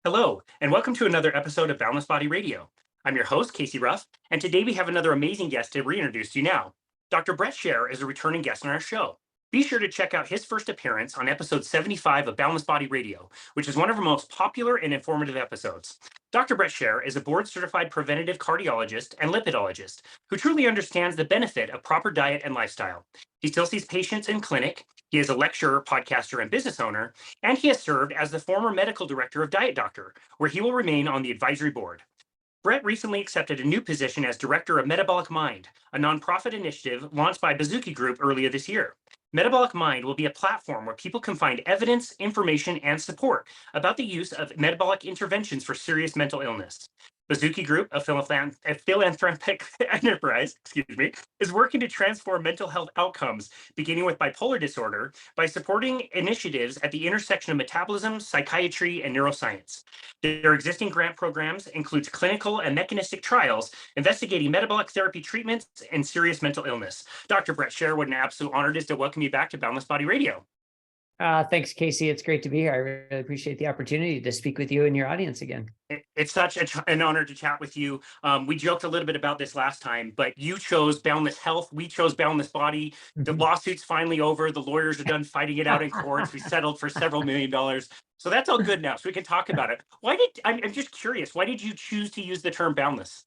Hello, and welcome to another episode of Boundless Body Radio. I'm your host, Casey Ruff, and today we have another amazing guest to reintroduce you now. Dr. Bret Scher is a returning guest on our show. Be sure to check out his first appearance on episode 75 of Boundless Body Radio, which is one of our most popular and informative episodes. Dr. Bret Scher is a board-certified preventive cardiologist and lipidologist who truly understands the benefit of proper diet and lifestyle. He still sees patients in clinic. He is a lecturer, podcaster, and business owner, and he has served as the former medical director of Diet Doctor, where he will remain on the advisory board. Bret recently accepted a new position as director of Metabolic Mind, a nonprofit initiative launched by Baszucki Group earlier this year. Metabolic Mind will be a platform where people can find evidence, information, and support about the use of metabolic interventions for serious mental illness. Baszucki Group, a philanthropic enterprise, is working to transform mental health outcomes, beginning with bipolar disorder, by supporting initiatives at the intersection of metabolism, psychiatry, and neuroscience. Their existing grant programs includes clinical and mechanistic trials investigating metabolic therapy treatments and serious mental illness. Dr. Bret Scher, what an absolute honor it is to welcome you back to Boundless Body Radio. Thanks, Casey. It's great to be here. I really appreciate the opportunity to speak with you and your audience again. It's such an honor to chat with you. We joked a little bit about this last time, but you chose Boundless Health. We chose Boundless Body. The lawsuit's finally over. The lawyers are done fighting it out in courts. We settled for several $1 million. So that's all good now. So we can talk about it. I'm just curious, why did you choose to use the term boundless?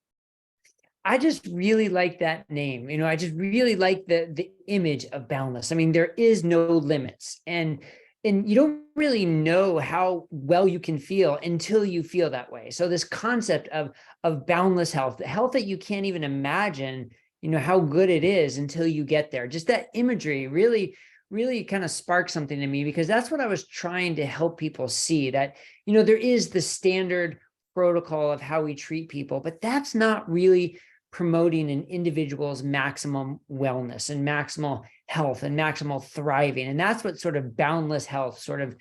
I just really like that name. I just really like the image of boundless. I mean, there is no limits, and you don't really know how well you can feel until you feel that way. So this concept of boundless health, the health that you can't even imagine, how good it is until you get there. Just that imagery really kind of sparked something in me, because that's what I was trying to help people see, that, there is the standard protocol of how we treat people, but that's not really promoting an individual's maximum wellness and maximal health and maximal thriving. And that's what sort of boundless health sort of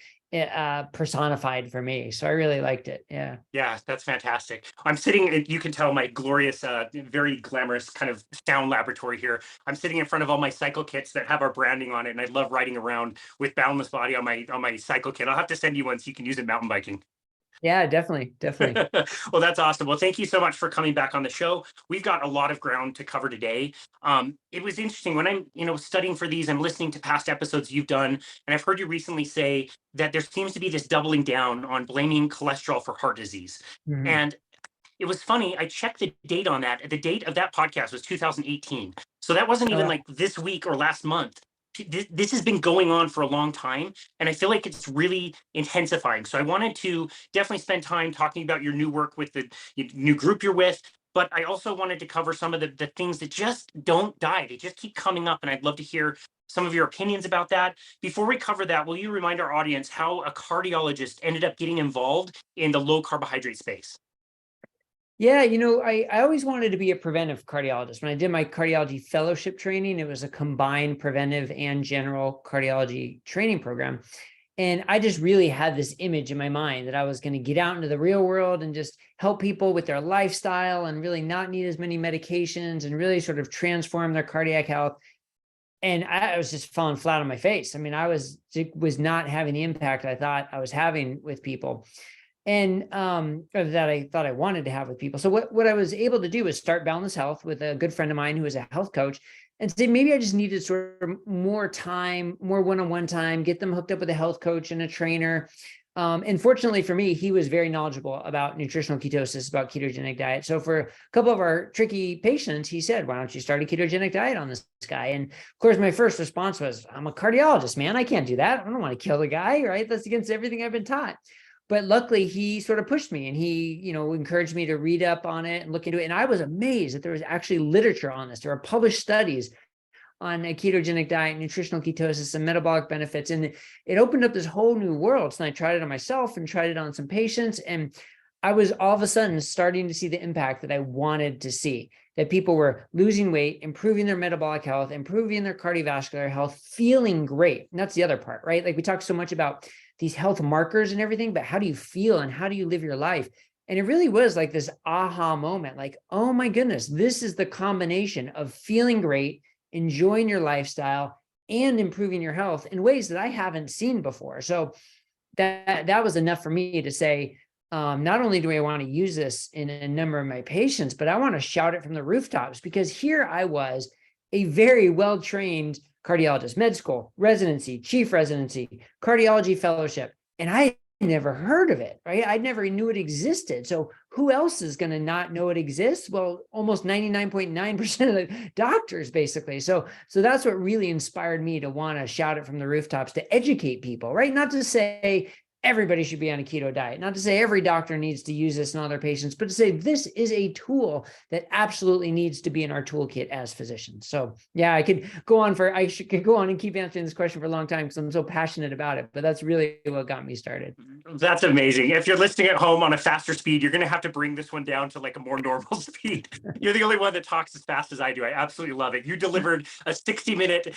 personified for me. So I really liked it. Yeah. Yeah, that's fantastic. I'm sitting, you can tell my glorious, very glamorous kind of sound laboratory here. I'm sitting in front of all my cycle kits that have our branding on it. And I love riding around with Boundless Body on my cycle kit. I'll have to send you one so you can use it mountain biking. Yeah, definitely. Well, that's awesome. Well, thank you so much for coming back on the show. We've got a lot of ground to cover today. It was interesting when I'm, studying for these, I'm listening to past episodes you've done, and I've heard you recently say that there seems to be this doubling down on blaming cholesterol for heart disease. Mhm. And it was funny. I checked the date on that. The date of that podcast was 2018. So that wasn't even like this week or last month. This has been going on for a long time, and I feel like it's really intensifying. So I wanted to definitely spend time talking about your new work with the new group you're with, but I also wanted to cover some of the things that just don't die. They just keep coming up, and I'd love to hear some of your opinions about that. Before we cover that, will you remind our audience how a cardiologist ended up getting involved in the low carbohydrate space? Yeah, I always wanted to be a preventive cardiologist. When I did my cardiology fellowship training, it was a combined preventive and general cardiology training program. And I just really had this image in my mind that I was going to get out into the real world and just help people with their lifestyle and really not need as many medications and really sort of transform their cardiac health. And I was just falling flat on my face. I mean, I was not having the impact I thought I was having with people, and or that I thought I wanted to have with people. So what I was able to do was start Boundless Health with a good friend of mine who is a health coach, and say maybe I just needed sort of more time, more one-on-one time, get them hooked up with a health coach and a trainer. And fortunately for me, he was very knowledgeable about nutritional ketosis, about ketogenic diet. So for a couple of our tricky patients, he said, why don't you start a ketogenic diet on this guy? And of course, my first response was, I'm a cardiologist, man. I can't do that. I don't want to kill the guy, right? That's against everything I've been taught. But luckily, he sort of pushed me, and he, encouraged me to read up on it and look into it. And I was amazed that there was actually literature on this. There are published studies on a ketogenic diet, nutritional ketosis, and metabolic benefits. And it opened up this whole new world. So I tried it on myself and tried it on some patients. And I was all of a sudden starting to see the impact that I wanted to see, that people were losing weight, improving their metabolic health, improving their cardiovascular health, feeling great. And that's the other part, right? Like we talk so much about these health markers and everything, but how do you feel and how do you live your life? And it really was like this aha moment, like, oh my goodness, this is the combination of feeling great, enjoying your lifestyle, and improving your health in ways that I haven't seen before. So that was enough for me to say, not only do I want to use this in a number of my patients, but I want to shout it from the rooftops, because here I was, a very well-trained cardiologist, med school, residency, chief residency, cardiology fellowship, and I never heard of it, right? I never knew it existed. So who else is going to not know it exists? Well, almost 99.9% of the doctors, basically. So that's what really inspired me to want to shout it from the rooftops, to educate people, right? Not to say everybody should be on a keto diet, not to say every doctor needs to use this in all their patients, but to say this is a tool that absolutely needs to be in our toolkit as physicians. So yeah, I could go on and keep answering this question for a long time because I'm so passionate about it, but that's really what got me started. That's amazing. If you're listening at home on a faster speed, you're going to have to bring this one down to like a more normal speed. You're the only one that talks as fast as I do. I absolutely love it. You delivered a 60-minute,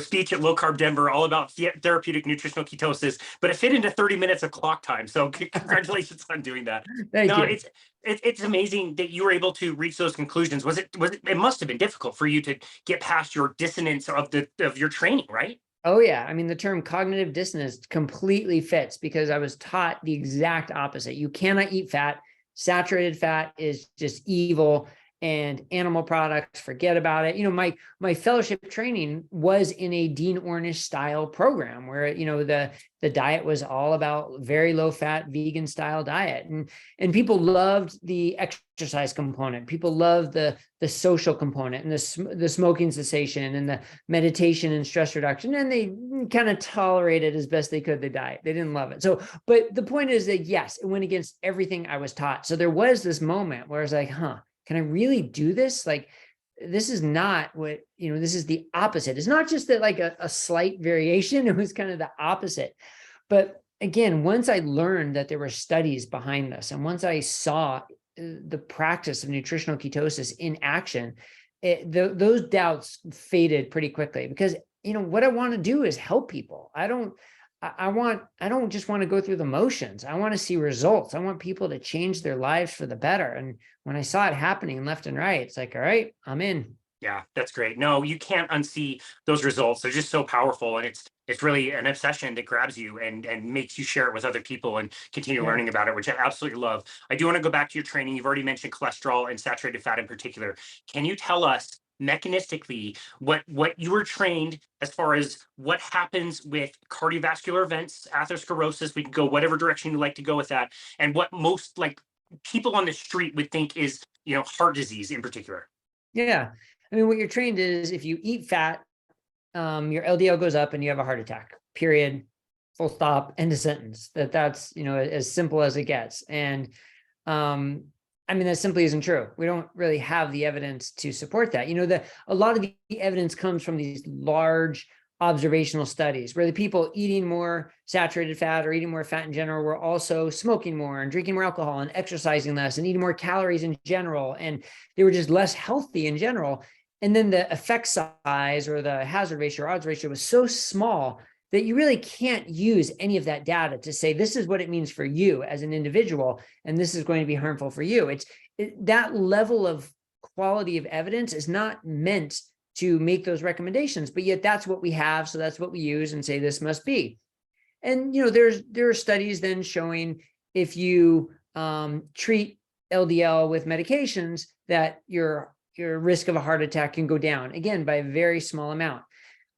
speech at Low Carb Denver, all about therapeutic nutritional ketosis, but it fit into 30 minutes of clock time. So congratulations on doing that. Thank you. It's amazing that you were able to reach those conclusions. It must have been difficult for you to get past your dissonance of your training, right? Oh yeah. I mean, the term cognitive dissonance completely fits, because I was taught the exact opposite. You cannot eat fat. Saturated fat is just evil, and animal products, forget about it. My fellowship training was in a Dean Ornish style program where, the diet was all about very low fat vegan style diet. And people loved the exercise component. People loved the social component and the smoking cessation and the meditation and stress reduction. And they kind of tolerated as best they could the diet. They didn't love it. So, but the point is that yes, it went against everything I was taught. So there was this moment where I was like, can I really do this? Like, this is not what, this is the opposite. It's not just that like a slight variation. It was kind of the opposite. But again, once I learned that there were studies behind this, and once I saw the practice of nutritional ketosis in action, those doubts faded pretty quickly, because, what I want to do is help people. I don't just want to go through the motions. I want to see results. I want people to change their lives for the better. And when I saw it happening left and right, it's like, all right, I'm in. Yeah, that's great. No, you can't unsee those results. They're just so powerful. And it's really an obsession that grabs you and makes you share it with other people and continue learning about it, which I absolutely love. I do want to go back to your training. You've already mentioned cholesterol and saturated fat in particular. Can you tell us mechanistically what you were trained as far as what happens with cardiovascular events, atherosclerosis? We can go whatever direction you like to go with that, and what most like people on the street would think is heart disease in particular. Yeah, I mean, what you're trained is if you eat fat, your LDL goes up and you have a heart attack. Period. Full stop. End of sentence. That's as simple as it gets. And I mean, that simply isn't true. We don't really have the evidence to support that. A lot of the evidence comes from these large observational studies where the people eating more saturated fat or eating more fat in general were also smoking more and drinking more alcohol and exercising less and eating more calories in general. And they were just less healthy in general. And then the effect size or the hazard ratio or odds ratio was so small that you really can't use any of that data to say, this is what it means for you as an individual, and this is going to be harmful for you. That level of quality of evidence is not meant to make those recommendations, but yet that's what we have. So that's what we use and say this must be. And, there are studies then showing if you treat LDL with medications that your risk of a heart attack can go down, again, by a very small amount.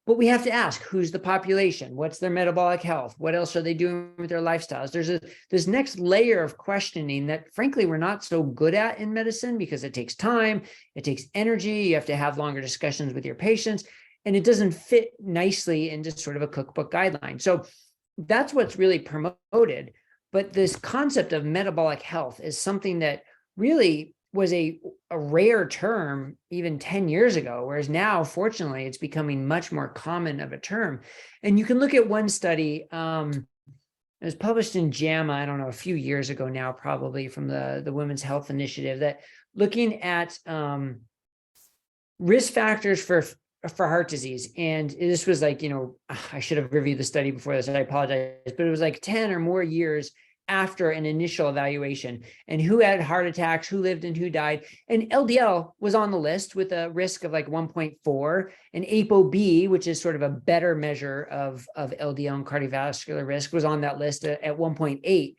But we have to ask, who's the population? What's their metabolic health? What else are they doing with their lifestyles? There's this next layer of questioning that, frankly, we're not so good at in medicine because it takes time, it takes energy, you have to have longer discussions with your patients, and it doesn't fit nicely in just sort of a cookbook guideline. So that's what's really promoted. But this concept of metabolic health is something that really was a rare term even 10 years ago, whereas now, fortunately, it's becoming much more common of a term. And you can look at one study, it was published in JAMA, I don't know, a few years ago now, probably, from the Women's Health Initiative, that looking at risk factors for heart disease. And this was like, I should have reviewed the study before this, and I apologize, but it was like 10 or more years after an initial evaluation, and who had heart attacks, who lived and who died. And LDL was on the list with a risk of like 1.4, and ApoB, which is sort of a better measure of LDL and cardiovascular risk, was on that list at 1.8.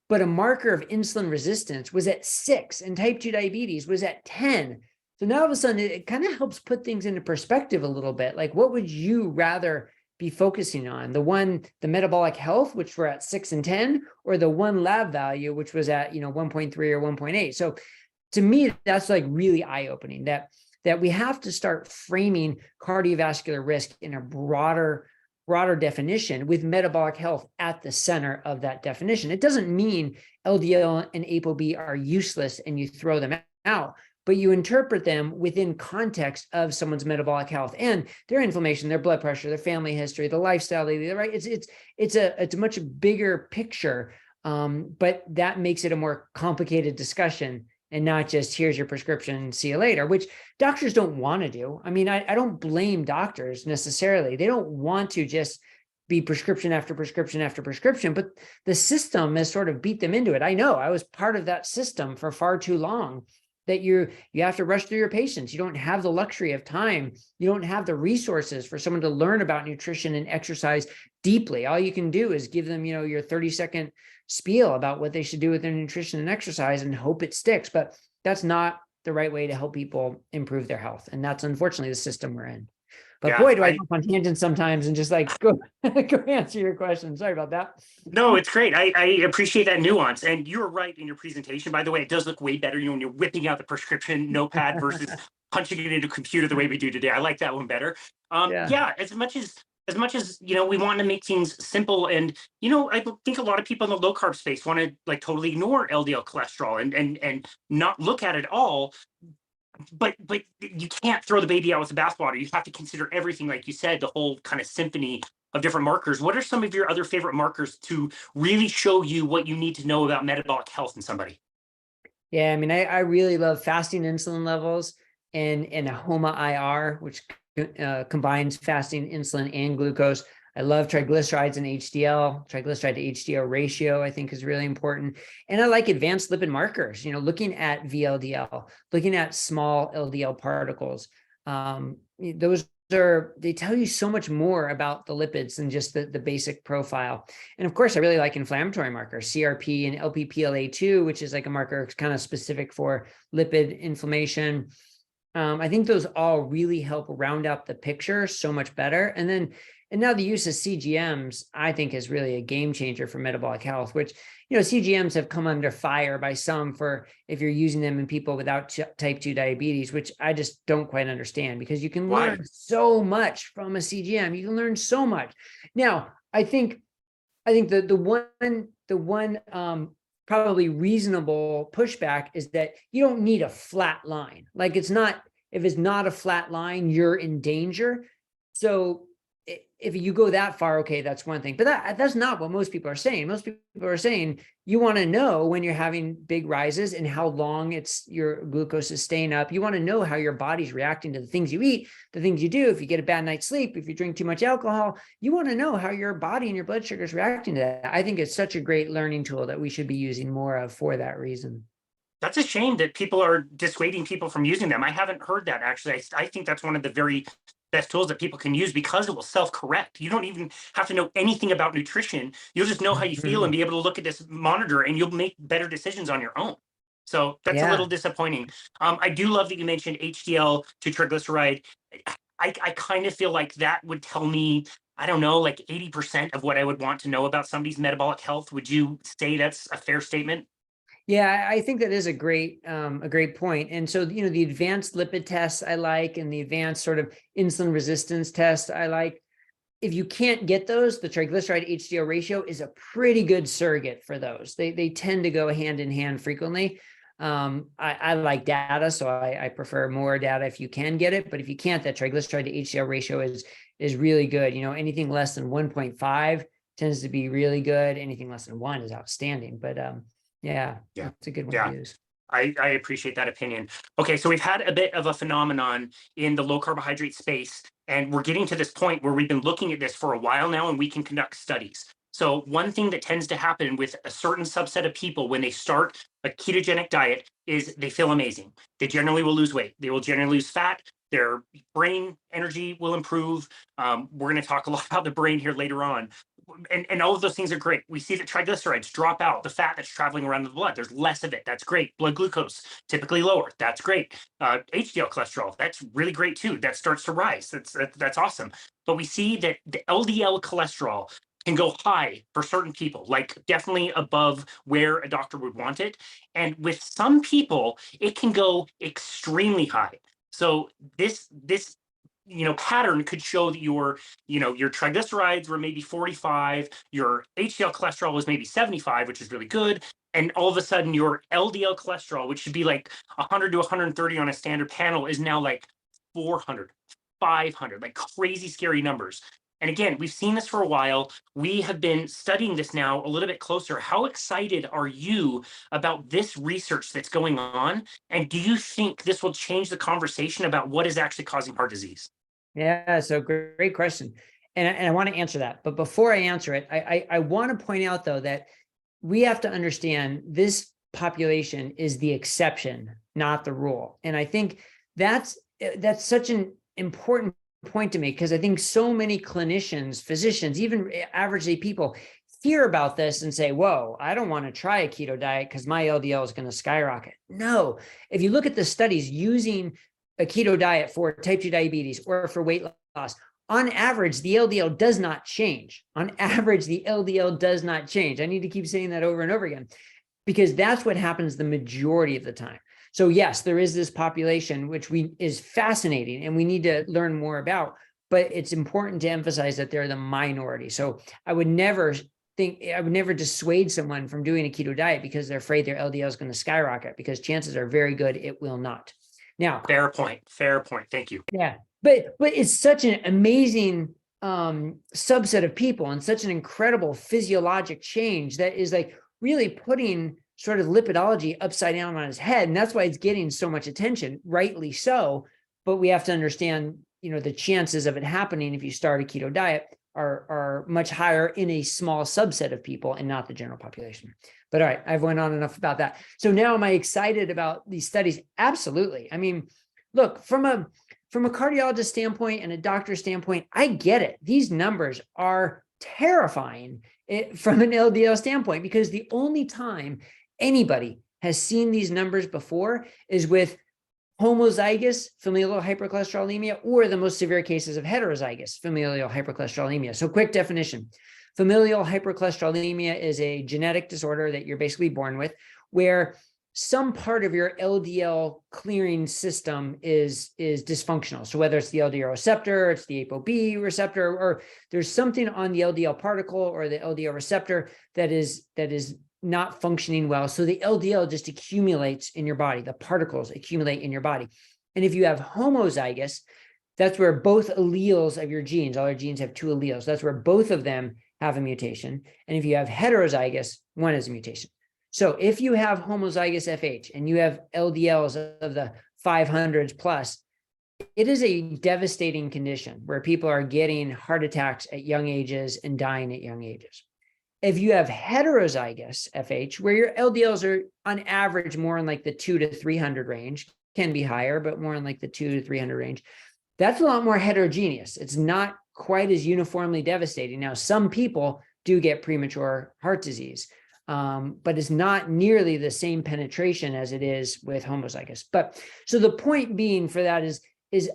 but a marker of insulin resistance was at 6 and type 2 diabetes was at 10. So now all of a sudden it kind of helps put things into perspective a little bit. Like, what would you rather be focusing on? The metabolic health, which were at 6 and 10, or the one lab value, which was at 1.3 or 1.8. So to me, that's like really eye-opening that we have to start framing cardiovascular risk in a broader definition, with metabolic health at the center of that definition. It doesn't mean LDL and ApoB are useless and you throw them out, but you interpret them within context of someone's metabolic health and their inflammation, their blood pressure, their family history, the lifestyle they lead, right? It's a much bigger picture, but that makes it a more complicated discussion, and not just here's your prescription, see you later, which doctors don't want to do. I mean, I don't blame doctors necessarily. They don't want to just be prescription after prescription after prescription, but the system has sort of beat them into it. I know I was part of that system for far too long, that you have to rush through your patients. You don't have the luxury of time. You don't have the resources for someone to learn about nutrition and exercise deeply. All you can do is give them, your 30-second spiel about what they should do with their nutrition and exercise and hope it sticks. But that's not the right way to help people improve their health. And that's unfortunately the system we're in. But yeah, boy, do I go on tangents sometimes and just like go answer your question. Sorry about that. No, it's great. I appreciate that nuance. And you were right in your presentation. By the way, it does look way better when you're whipping out the prescription notepad versus punching it into a computer the way we do today. I like that one better. Yeah, as much as we want to make things simple, and I think a lot of people in the low carb space want to like totally ignore LDL cholesterol and not look at it all. But you can't throw the baby out with the bathwater. You have to consider everything, like you said, the whole kind of symphony of different markers. What are some of your other favorite markers to really show you what you need to know about metabolic health in somebody? Yeah, I mean, I really love fasting insulin levels and a HOMA-IR, which combines fasting insulin and glucose. I love triglycerides and HDL. Triglyceride to HDL ratio, I think, is really important. And I like advanced lipid markers, looking at VLDL, looking at small LDL particles. They tell you so much more about the lipids than just the basic profile. And of course, I really like inflammatory markers, CRP and LPPLA2, which is like a marker kind of specific for lipid inflammation. I think those all really help round out the picture so much better. And now the use of CGMs, I think, is really a game changer for metabolic health, which, CGMs have come under fire by some for if you're using them in people without type 2 diabetes, which I just don't quite understand, because you can learn so much from a CGM. You can learn so much. Now, I think the one probably reasonable pushback is that you don't need a flat line. Like, if it's not a flat line, you're in danger. So if you go that far, okay, that's one thing, but that's not what most people are saying. Most people are saying you want to know when you're having big rises and how long your glucose is staying up. You want to know how your body's reacting to the things you eat, the things you do. If you get a bad night's sleep, if you drink too much alcohol, you want to know how your body and your blood sugar is reacting to that. I think it's such a great learning tool that we should be using more of for that reason. That's a shame that people are dissuading people from using them. I haven't heard that, actually. I think that's one of the very best tools that people can use, because it will self-correct. You don't even have to know anything about nutrition. You'll just know how you feel and be able to look at this monitor, and you'll make better decisions on your own. So that's a little disappointing. I do love that you mentioned HDL to triglyceride. I kind of feel like that would tell me, I don't know, like 80% of what I would want to know about somebody's metabolic health. Would you say that's a fair statement? Yeah, I think that is a great point. And so, the advanced lipid tests I like, and the advanced sort of insulin resistance test I like. If you can't get those, the triglyceride HDL ratio is a pretty good surrogate for those. They tend to go hand in hand frequently. I like data, so I prefer more data if you can get it. But if you can't, that triglyceride to HDL ratio is really good. Anything less than 1.5 tends to be really good. Anything less than 1 is outstanding. But yeah, it's a good one to use. I appreciate that opinion. Okay, so we've had a bit of a phenomenon in the low carbohydrate space, and we're getting to this point where we've been looking at this for a while now, and we can conduct studies. So one thing that tends to happen with a certain subset of people when they start a ketogenic diet is they feel amazing. They generally will lose weight. They will generally lose fat. Their brain energy will improve. We're going to talk a lot about the brain here later on. And all of those things are great. We see that triglycerides drop out, the fat that's traveling around the blood. There's less of it. That's great. Blood glucose typically lower. That's great. HDL cholesterol, that's really great too. That starts to rise. That's awesome. But we see that the LDL cholesterol can go high for certain people, like definitely above where a doctor would want it. And with some people, it can go extremely high. So this pattern could show that your triglycerides were maybe 45, your HDL cholesterol was maybe 75, which is really good, and all of a sudden your LDL cholesterol, which should be like 100 to 130 on a standard panel, is now like 400, 500, like crazy scary numbers. And again, we've seen this for a while. We have been studying this now a little bit closer. How excited are you about this research that's going on? And do you think this will change the conversation about what is actually causing heart disease? Yeah, so great question. And I want to answer that. But before I answer it, I want to point out, though, that we have to understand this population is the exception, not the rule. And I think that's such an important point to make, because I think so many clinicians, physicians, even average day people hear about this and say, whoa, I don't want to try a keto diet because my LDL is going to skyrocket. No, if you look at the studies using a keto diet for type 2 diabetes or for weight loss, on average, the LDL does not change. On average, the LDL does not change. I need to keep saying that over and over again, because that's what happens the majority of the time. So yes, there is this population, which is fascinating and we need to learn more about, but it's important to emphasize that they're the minority. So I would never dissuade someone from doing a keto diet because they're afraid their LDL is going to skyrocket, because chances are very good it will not. Now, fair point. Thank you. Yeah, but it's such an amazing subset of people and such an incredible physiologic change that is like really putting sort of lipidology upside down on his head. And that's why it's getting so much attention, rightly so. But we have to understand, the chances of it happening if you start a keto diet are much higher in a small subset of people and not the general population. But all right, I've went on enough about that. So now am I excited about these studies? Absolutely. I mean, look, from a cardiologist standpoint and a doctor standpoint, I get it. These numbers are terrifying from an LDL standpoint, because the only time anybody has seen these numbers before is with homozygous familial hypercholesterolemia or the most severe cases of heterozygous familial hypercholesterolemia. So quick definition. Familial hypercholesterolemia is a genetic disorder that you're basically born with, where some part of your LDL clearing system is dysfunctional. So whether it's the LDL receptor, it's the ApoB receptor, or there's something on the LDL particle or the LDL receptor that is not functioning well. So the LDL just accumulates in your body. The particles accumulate in your body. And if you have homozygous, that's where both alleles of your genes, all your genes have two alleles. That's where both of them have a mutation. And if you have heterozygous, one is a mutation. So if you have homozygous FH and you have LDLs of the 500s plus, it is a devastating condition where people are getting heart attacks at young ages and dying at young ages. If you have heterozygous FH, where your LDLs are on average more in like the 200 to 300 range, can be higher, but more in like the 200 to 300 range, that's a lot more heterogeneous. It's not quite as uniformly devastating. Now, some people do get premature heart disease, but it's not nearly the same penetration as it is with homozygous. But so the point being for that is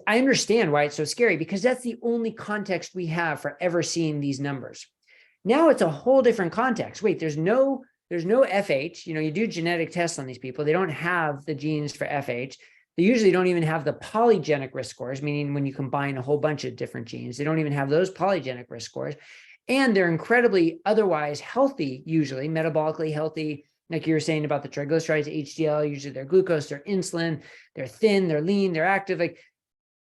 I understand why it's so scary, because that's the only context we have for ever seeing these numbers. Now it's a whole different context. Wait, there's no FH. You do genetic tests on these people. They don't have the genes for FH. They usually don't even have the polygenic risk scores, meaning when you combine a whole bunch of different genes, they don't even have those polygenic risk scores. And they're incredibly otherwise healthy, usually metabolically healthy. Like you were saying about the triglycerides, HDL, usually their glucose, their insulin, they're thin, they're lean, they're active. Like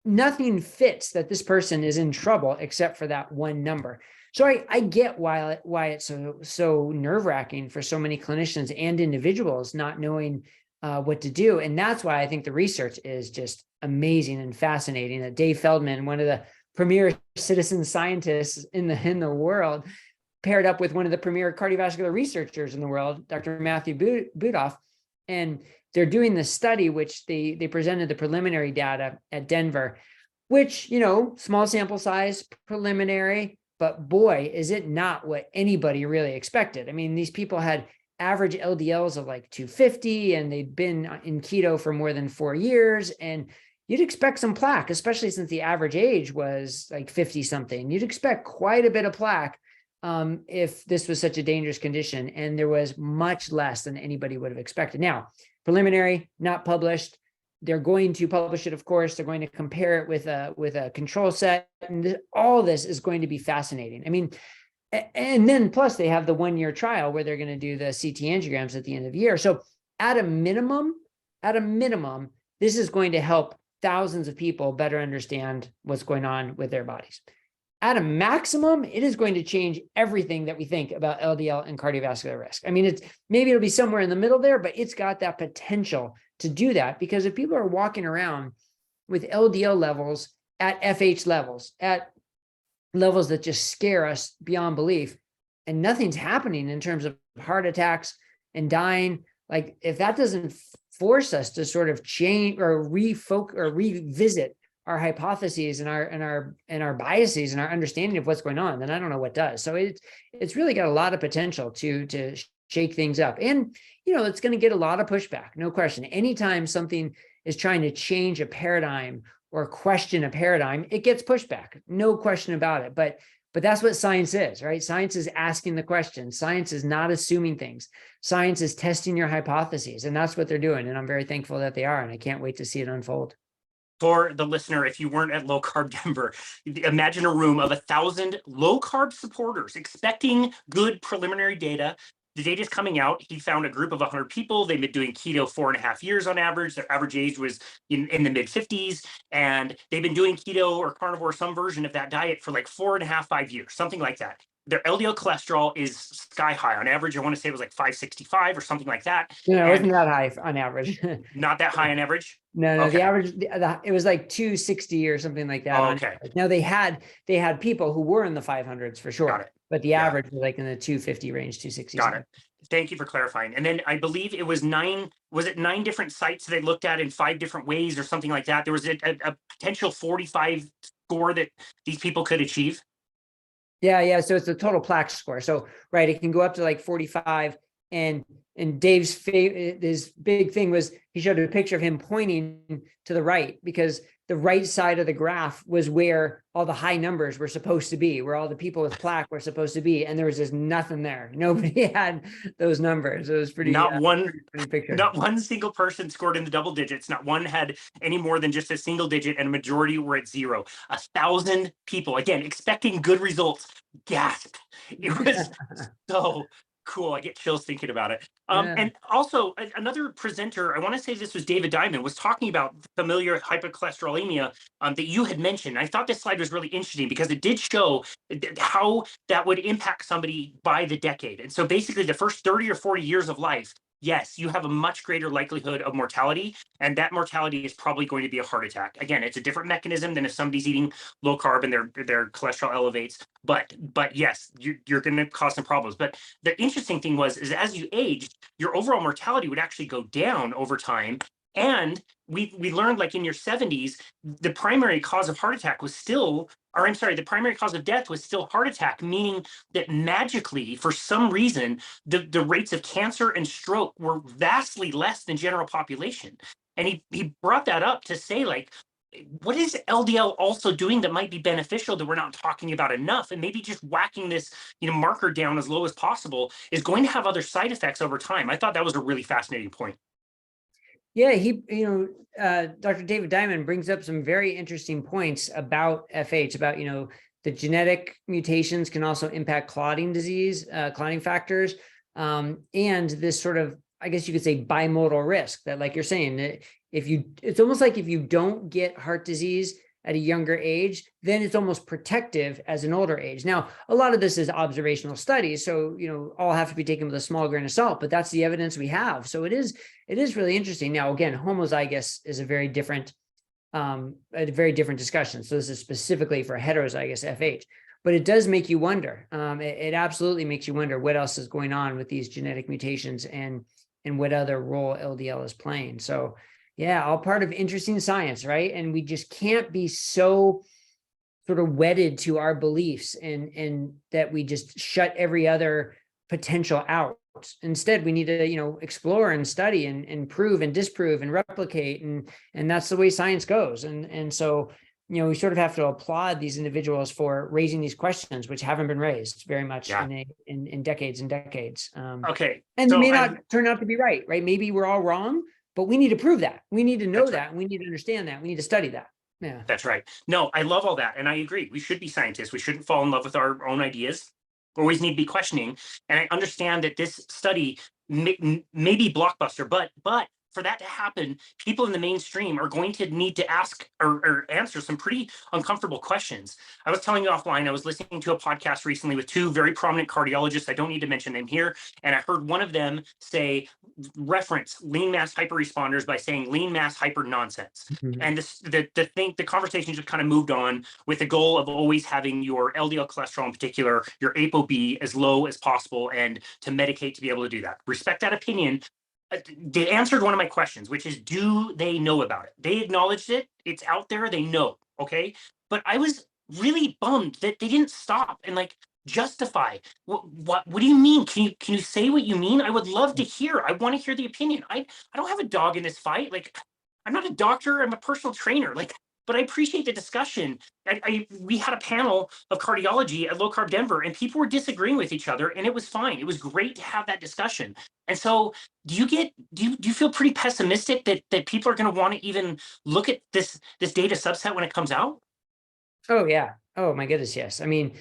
nothing fits that this person is in trouble except for that one number. So I get why it's so nerve-wracking for so many clinicians and individuals not knowing what to do. And that's why I think the research is just amazing and fascinating, that Dave Feldman, one of the premier citizen scientists in the world, paired up with one of the premier cardiovascular researchers in the world, Dr. Matthew Budoff, and they're doing this study, which they presented the preliminary data at Denver, which, small sample size, preliminary, but boy, is it not what anybody really expected. I mean, these people had average LDLs of like 250, and they'd been in keto for more than 4 years. And you'd expect some plaque, especially since the average age was like 50 something. You'd expect quite a bit of plaque if this was such a dangerous condition. And there was much less than anybody would have expected. Now, preliminary, not published. They're going to publish it, of course. They're going to compare it with a control set. And all this is going to be fascinating. I mean, and then plus they have the 1-year trial where they're going to do the CT angiograms at the end of the year. So at a minimum, this is going to help thousands of people better understand what's going on with their bodies. At a maximum, it is going to change everything that we think about LDL and cardiovascular risk. I mean, maybe it'll be somewhere in the middle there, but it's got that potential to do that, because if people are walking around with LDL levels at FH levels, at levels that just scare us beyond belief, and nothing's happening in terms of heart attacks and dying, like if that doesn't force us to sort of change or refocus or revisit our hypotheses and our biases and our understanding of what's going on, then I don't know what does. So it's really got a lot of potential to shake things up. And, it's going to get a lot of pushback, no question. Anytime something is trying to change a paradigm or question a paradigm, it gets pushback, no question about it. But that's what science is, right? Science is asking the question. Science is not assuming things. Science is testing your hypotheses, and that's what they're doing. And I'm very thankful that they are, and I can't wait to see it unfold. For the listener, if you weren't at Low Carb Denver, imagine a room of 1,000 low carb supporters expecting good preliminary data. The data's coming out. He found a group of 100 people. They've been doing keto 4.5 years on average. Their average age was in the mid 50s. And they've been doing keto or carnivore, some version of that diet for like 4.5, 5 years, something like that. Their LDL cholesterol is sky high. On average, I want to say it was like 565 or something like that. No, it wasn't that high on average. Not that high on average? No, okay. The average, it was like 260 or something like that. Oh, okay. Now they had people who were in the 500s for sure. Got it. But the average was like in the 250 range, 260. Got it. Thank you for clarifying. And then I believe it was 9 different sites they looked at in 5 different ways or something like that. There was a potential 45 score that these people could achieve. Yeah. So it's the total plaque score. So, right, it can go up to like 45. And Dave's his big thing was he showed a picture of him pointing to the right, because the right side of the graph was where all the high numbers were supposed to be, where all the people with plaque were supposed to be. And there was just nothing there. Nobody had those numbers. It was pretty. Not one picture. Not one single person scored in the double digits. Not one had any more than just a single digit, and a majority were at 0. 1,000 people, again, expecting good results. Gasp. It was so cool. I get chills thinking about it. And also another presenter, I want to say this was David Diamond, was talking about familiar hypercholesterolemia that you had mentioned. I thought this slide was really interesting because it did show how that would impact somebody by the decade. And so basically the first 30 or 40 years of life, yes, you have a much greater likelihood of mortality, and that mortality is probably going to be a heart attack. Again, it's a different mechanism than if somebody's eating low carb and their cholesterol elevates. But yes, you're going to cause some problems. But the interesting thing is as you aged, your overall mortality would actually go down over time. And we learned, like in your 70s, the primary cause of heart attack was still, or I'm sorry, the primary cause of death was still heart attack, meaning that magically, for some reason, the rates of cancer and stroke were vastly less than general population. And he brought that up to say, like, what is LDL also doing that might be beneficial that we're not talking about enough? And maybe just whacking this, marker down as low as possible is going to have other side effects over time. I thought that was a really fascinating point. Yeah, Dr. David Diamond brings up some very interesting points about FH, about, the genetic mutations can also impact clotting disease, clotting factors, and this sort of, I guess you could say, bimodal risk that, like you're saying, that it's almost like if you don't get heart disease at a younger age, then it's almost protective as an older age. Now, a lot of this is observational studies, so all have to be taken with a small grain of salt, but that's the evidence we have. So it is really interesting. Now, again, homozygous is a very different discussion. So this is specifically for heterozygous FH. but it does make you wonder. It absolutely makes you wonder what else is going on with these genetic mutations and what other role LDL is playing. So yeah, all part of interesting science, right? And we just can't be so sort of wedded to our beliefs and that we just shut every other potential out. Instead, we need to, explore and study and prove and disprove and replicate. And that's the way science goes. And so, we sort of have to applaud these individuals for raising these questions, which haven't been raised very much in decades and decades. Okay. And they may not turn out to be right? Maybe we're all wrong, but we need to prove that. We need to know that. Right. And we need to understand that. We need to study that. Yeah, that's right. No, I love all that. And I agree. We should be scientists. We shouldn't fall in love with our own ideas. We always need to be questioning. And I understand that this study may be blockbuster, but for that to happen, people in the mainstream are going to need to ask or answer some pretty uncomfortable questions. I was telling you offline, I was listening to a podcast recently with two very prominent cardiologists. I don't need to mention them here. And I heard one of them reference lean mass hyperresponders by saying lean mass hyper nonsense. Mm-hmm. And the conversation just kind of moved on with the goal of always having your LDL cholesterol in particular, your ApoB as low as possible, and to medicate to be able to do that. Respect that opinion. They answered one of my questions, which is, do they know about it? They acknowledged it. It's out there. They know. Okay. But I was really bummed that they didn't stop and justify. What do you mean? Can you say what you mean? I would love to hear. I want to hear the opinion. I don't have a dog in this fight. I'm not a doctor. I'm a personal trainer. But I appreciate the discussion. We had a panel of cardiology at Low Carb Denver, and people were disagreeing with each other, and it was fine. It was great to have that discussion. And so, do you feel pretty pessimistic that people are going to want to even look at this data subset when it comes out? Oh yeah. Oh my goodness, yes. I mean,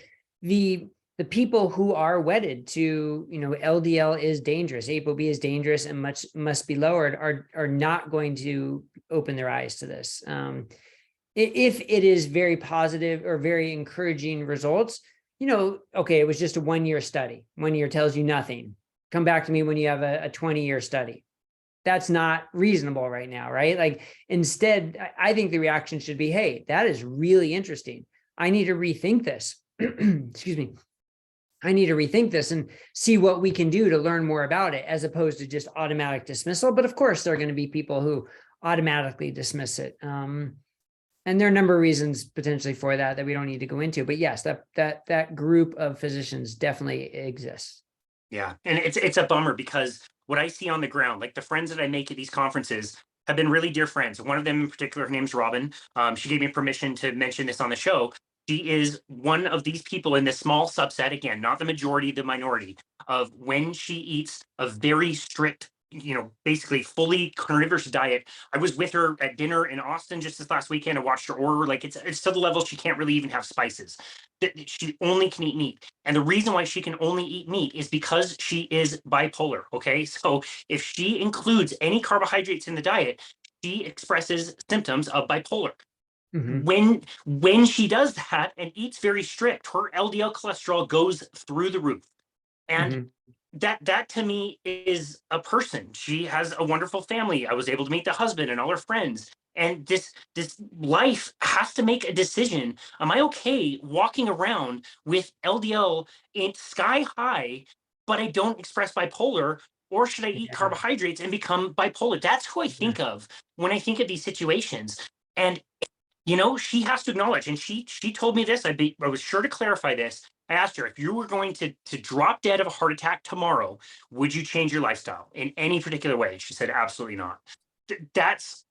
the people who are wedded to LDL is dangerous, ApoB is dangerous, and must be lowered are not going to open their eyes to this. If it is very positive or very encouraging results, okay, it was just a 1-year study. 1 year tells you nothing. Come back to me when you have a 20-year study. That's not reasonable right now, right? Instead, I think the reaction should be, hey, that is really interesting. I need to rethink this. Excuse me. I need to rethink this and see what we can do to learn more about it, as opposed to just automatic dismissal. But of course, there are going to be people who automatically dismiss it. And there are a number of reasons potentially for that we don't need to go into. But yes, that group of physicians definitely exists. Yeah. And it's a bummer, because what I see on the ground, the friends that I make at these conferences have been really dear friends. One of them in particular, her name's Robin. She gave me permission to mention this on the show. She is one of these people in this small subset, again, not the majority, the minority, of when she eats a very strict, basically fully carnivorous diet. I was with her at dinner in Austin just this last weekend. I watched her order. It's to the level she can't really even have spices. She only can eat meat. And the reason why she can only eat meat is because she is bipolar. Okay. So if she includes any carbohydrates in the diet, she expresses symptoms of bipolar. Mm-hmm. When she does that and eats very strict, her LDL cholesterol goes through the roof. And mm-hmm. That to me is a person. She has a wonderful family. I was able to meet the husband and all her friends. And this life has to make a decision. Am I okay walking around with LDL in sky high, but I don't express bipolar? Or should I eat carbohydrates and become bipolar? That's who I think of when I think of these situations. And she has to acknowledge, and she told me this. I was sure to clarify this. I asked her, if you were going to drop dead of a heart attack tomorrow, would you change your lifestyle in any particular way? She said, absolutely not. That's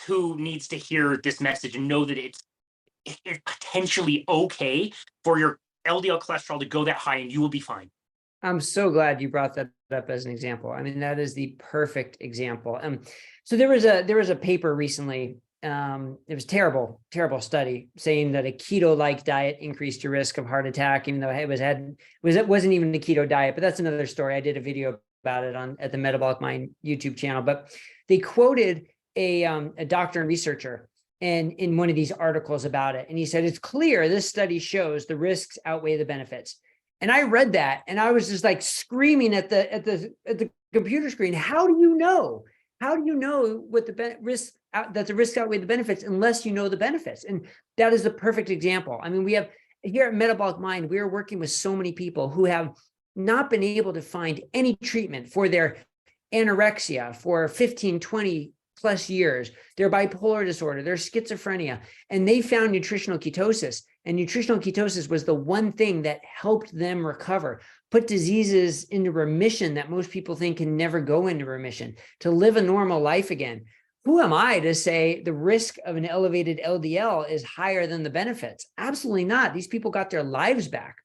who needs to hear this message and know that it's potentially okay for your LDL cholesterol to go that high, and you will be fine. I'm so glad you brought that up as an example. I mean, that is the perfect example. So there was a paper recently. It was terrible study saying that a keto-like diet increased your risk of heart attack, even though it wasn't even a keto diet. But that's another story. I did a video about it at the Metabolic Mind YouTube channel. But they quoted a doctor and researcher and in one of these articles about it, and he said, "It's clear this study shows the risks outweigh the benefits." And I read that, and I was just screaming at the computer screen. How do you know? How do you know what the risks that the risks outweigh the benefits unless you know the benefits? And that is the perfect example. I mean, we have here at Metabolic Mind, we're working with so many people who have not been able to find any treatment for their anorexia for 15, 20 plus years, their bipolar disorder, their schizophrenia, and they found nutritional ketosis. And nutritional ketosis was the one thing that helped them recover, put diseases into remission that most people think can never go into remission, to live a normal life again. Who am I to say the risk of an elevated LDL is higher than the benefits? Absolutely not. These people got their lives back.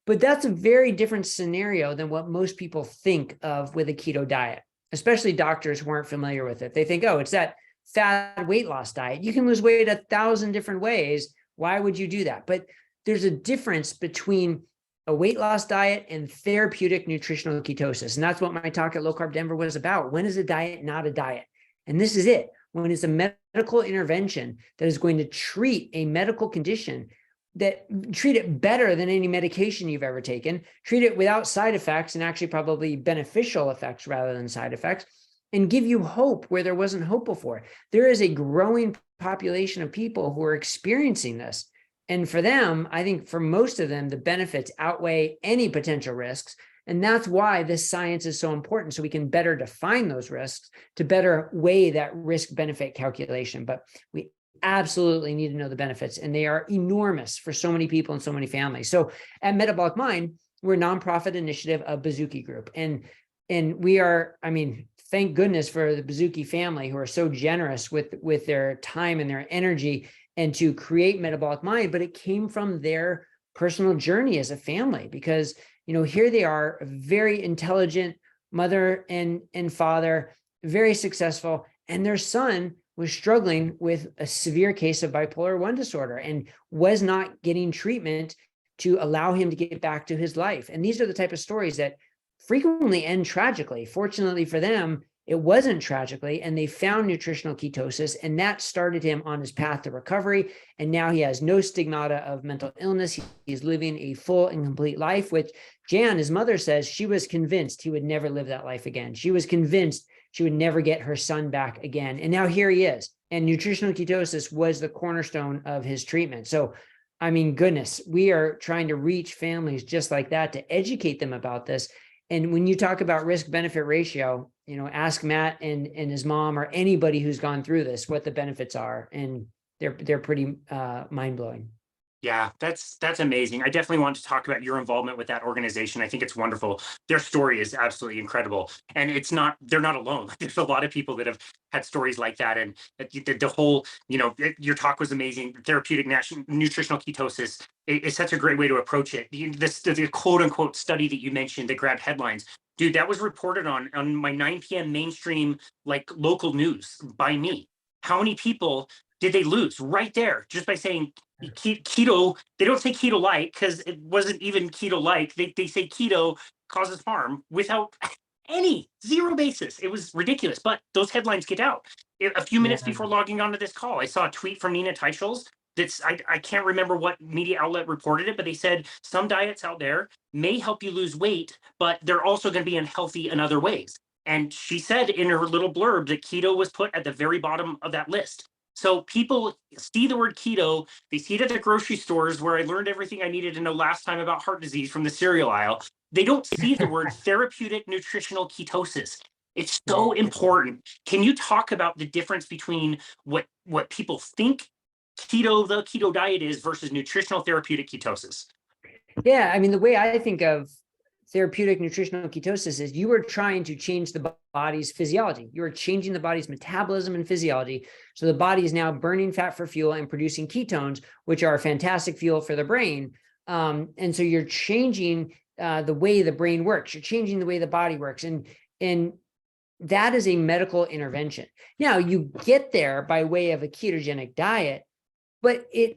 But that's a very different scenario than what most people think of with a keto diet, especially doctors who aren't familiar with it. They think, oh, it's that fad weight loss diet. You can lose weight 1,000 different ways. Why would you do that? But there's a difference between a weight loss diet and therapeutic nutritional ketosis. And that's what my talk at Low Carb Denver was about. When is a diet not a diet? And this is it. When it's a medical intervention that is going to treat a medical condition, that treat it better than any medication you've ever taken, treat it without side effects and actually probably beneficial effects rather than side effects, and give you hope where there wasn't hope before. There is a growing population of people who are experiencing this. And for them, I think for most of them, the benefits outweigh any potential risks. And that's why this science is so important, so we can better define those risks to better weigh that risk benefit calculation. But we absolutely need to know the benefits, and they are enormous for so many people and so many families. So at Metabolic Mind, we're a nonprofit initiative of Baszucki Group. And we are, I mean, thank goodness for the Baszucki family who are so generous with their time and their energy and to create Metabolic Mind, but it came from their personal journey as a family, because here they are, a very intelligent mother and father, very successful, and their son was struggling with a severe case of bipolar 1 disorder and was not getting treatment to allow him to get back to his life. And these are the type of stories that frequently end tragically. Fortunately for them, it wasn't tragically, and they found nutritional ketosis, and that started him on his path to recovery. And now he has no stigmata of mental illness. He's living a full and complete life, which Jan, his mother, says she was convinced he would never live that life again. She was convinced she would never get her son back again. And now here he is. And nutritional ketosis was the cornerstone of his treatment. So, I mean, goodness, we are trying to reach families just like that to educate them about this. And when you talk about risk benefit ratio, ask Matt and his mom or anybody who's gone through this what the benefits are, and they're pretty mind blowing. Yeah, that's amazing. I definitely want to talk about your involvement with that organization. I think it's wonderful. Their story is absolutely incredible, and they're not alone. There's a lot of people that have had stories like that, and the whole, your talk was amazing. Therapeutic nutritional ketosis is such a great way to approach it. The quote unquote study that you mentioned that grabbed headlines, dude, that was reported on my 9 p.m. mainstream local news by me. How many people did they lose right there just by saying keto? They don't say keto light because it wasn't even keto light. They say keto causes harm without any zero basis. It was ridiculous, but those headlines get out. A few minutes before logging onto this call, I saw a tweet from Nina Teicholz. I can't remember what media outlet reported it, but they said some diets out there may help you lose weight, but they're also going to be unhealthy in other ways. And she said in her little blurb that keto was put at the very bottom of that list. So people see the word keto, they see it at the grocery stores where I learned everything I needed to know last time about heart disease from the cereal aisle. They don't see the word therapeutic nutritional ketosis. It's so important. Can you talk about the difference between what people think the keto diet is versus nutritional therapeutic ketosis? Yeah, I mean, the way I think of therapeutic nutritional ketosis is you are trying to change the body's physiology. You are changing the body's metabolism and physiology. So the body is now burning fat for fuel and producing ketones, which are fantastic fuel for the brain. And so you're changing the way the brain works. You're changing the way the body works. And that is a medical intervention. Now you get there by way of a ketogenic diet, but you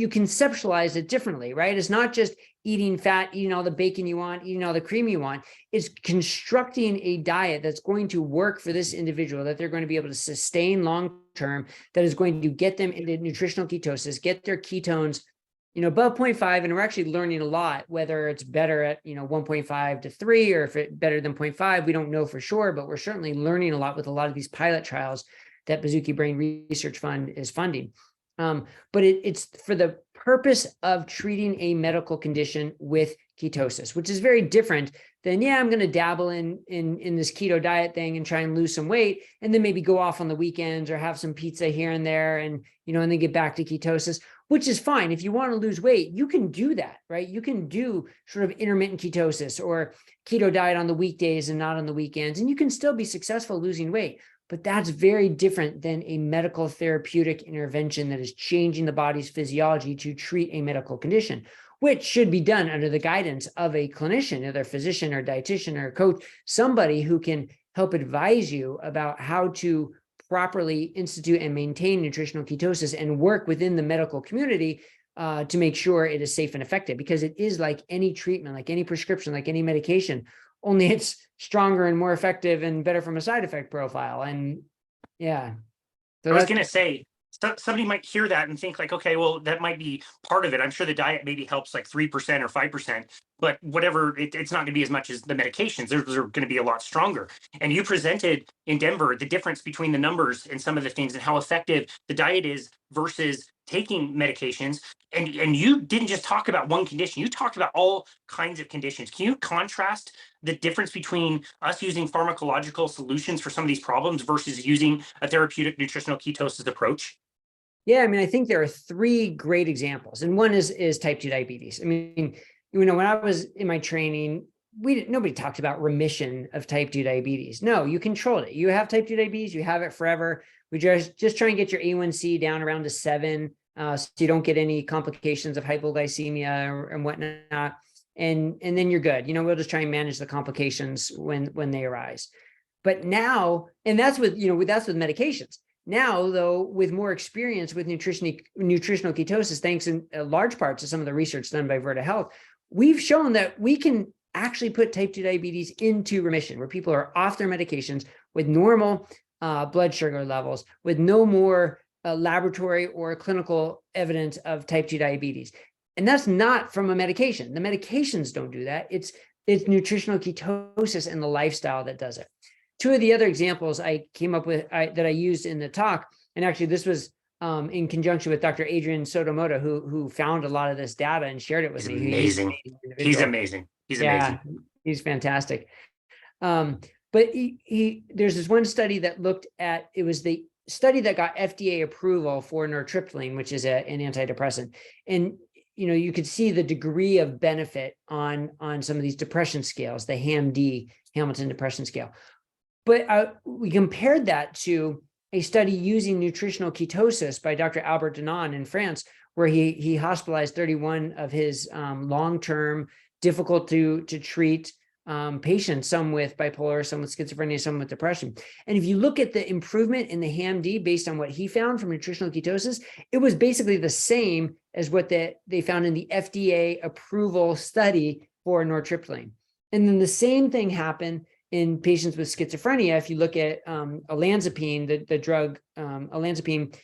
conceptualize it differently, right? It's not just eating fat, eating all the bacon you want, eating all the cream you want. It's constructing a diet that's going to work for this individual, that they're going to be able to sustain long-term, that is going to get them into nutritional ketosis, get their ketones, above 0.5. And we're actually learning a lot, whether it's better at, 1.5 to 3, or if it's better than 0.5, we don't know for sure, but we're certainly learning a lot with a lot of these pilot trials that Baszucki Brain Research Fund is funding. But it's for the purpose of treating a medical condition with ketosis, which is very different than, I'm going to dabble in this keto diet thing and try and lose some weight, and then maybe go off on the weekends or have some pizza here and there, and and then get back to ketosis, which is fine. If you want to lose weight, you can do that, right? You can do sort of intermittent ketosis or keto diet on the weekdays and not on the weekends, and you can still be successful losing weight. But that's very different than a medical therapeutic intervention that is changing the body's physiology to treat a medical condition, which should be done under the guidance of a clinician, either a physician or dietitian or a coach, somebody who can help advise you about how to properly institute and maintain nutritional ketosis and work within the medical community to make sure it is safe and effective, because it is like any treatment, like any prescription, like any medication, only it's stronger and more effective and better from a side effect profile. And I was going to say, somebody might hear that and think like, okay, well, that might be part of it. I'm sure the diet maybe helps like 3% or 5%, but whatever, it's not going to be as much as the medications. Those are going to be a lot stronger. And you presented in Denver the difference between the numbers and some of the things and how effective the diet is versus taking medications. And you didn't just talk about one condition, you talked about all kinds of conditions. Can you contrast the difference between us using pharmacological solutions for some of these problems versus using a therapeutic nutritional ketosis approach? Yeah, I mean, I think there are three great examples, and one is type 2 diabetes. I mean, when I was in my training, nobody talked about remission of type 2 diabetes. No, you controlled it. You have type 2 diabetes, you have it forever. We just try and get your A1C down around to 7, so you don't get any complications of hypoglycemia and whatnot. And then you're good. We'll just try and manage the complications when they arise. But now, and that's with medications. Now, though, with more experience with nutritional ketosis, thanks in large part to some of the research done by Virta Health, we've shown that we can actually put type 2 diabetes into remission, where people are off their medications with normal blood sugar levels, with no more laboratory or clinical evidence of type 2 diabetes. And that's not from a medication. The medications don't do that. It's nutritional ketosis and the lifestyle that does it. Two of the other examples I came up with that I used in the talk, and actually this was in conjunction with Dr. Adrian Sotomoto, who found a lot of this data and shared it with me. Amazing. He's amazing. He's amazing. He's fantastic. But there's this one study that looked at, it was the study that got FDA approval for nortriptyline, which is an antidepressant. And you could see the degree of benefit on some of these depression scales, the HAM-D, Hamilton Depression Scale. But we compared that to a study using nutritional ketosis by Dr. Albert Denon in France, where he hospitalized 31 of his long-term, difficult to treat patients, some with bipolar, some with schizophrenia, some with depression. And if you look at the improvement in the HAM-D based on what he found from nutritional ketosis, it was basically the same as what they found in the FDA approval study for nortriptyline. And then the same thing happened in patients with schizophrenia. If you look at olanzapine, the drug olanzapine